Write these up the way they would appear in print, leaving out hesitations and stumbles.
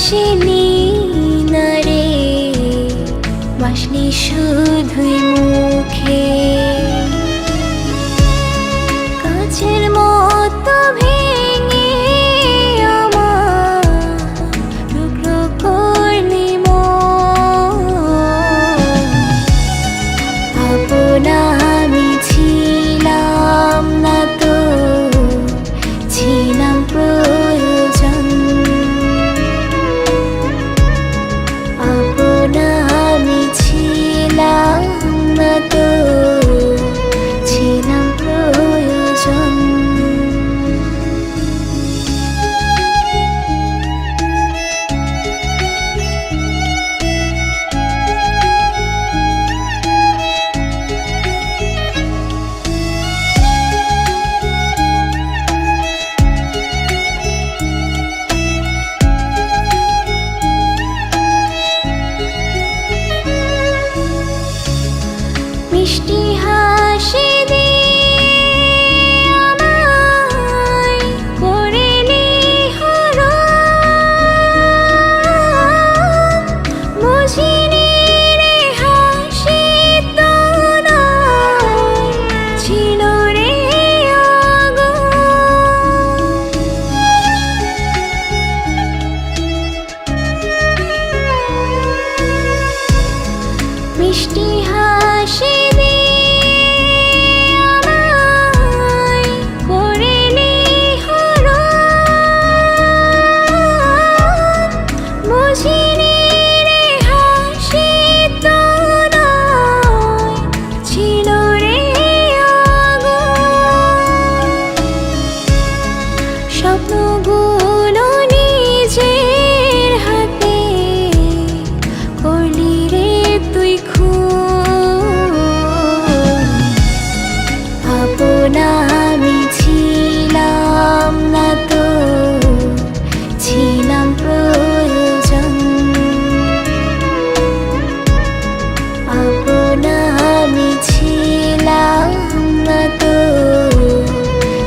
আসেনি না রে, বাসনি শুধুই মুখে। কাছের মতো ভেঙে আমার টুকরো করলি মন। আপনা আমি ছিলাম না তো, ছিলাম প্রয়োজন। আপনা আমি ছিলাম না তো, ছিলাম প্রয়োজন। মিষ্টি হাসি দিয়ে আমায় করলি হরণ। বুঝিনি রে হাসি তো নয়, ছিল রে আগুন। মিষ্টি হাসি স্বপ্নগুলো নিজের হাতে করলি রে তুই খুন। আপনা আমি ছিলাম না তো, ছিলাম প্রয়োজন। আপনা আমি ছিলাম না তো,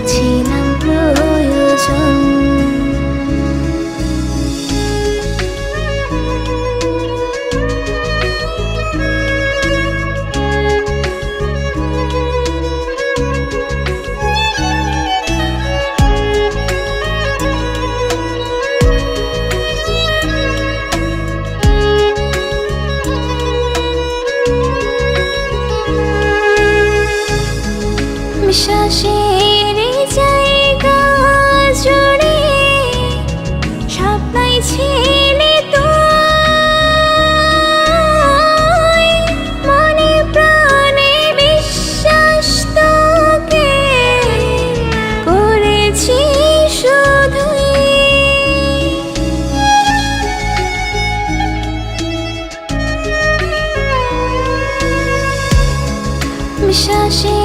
ছিলাম প্রয়োজন। বিশ্বাসের জায়গা জুড়ে স্বপ্নাই ছিলে তুই। মনে প্রাণে বিশ্বাস তোকে করেছি শুধুই। বিশ্বাসে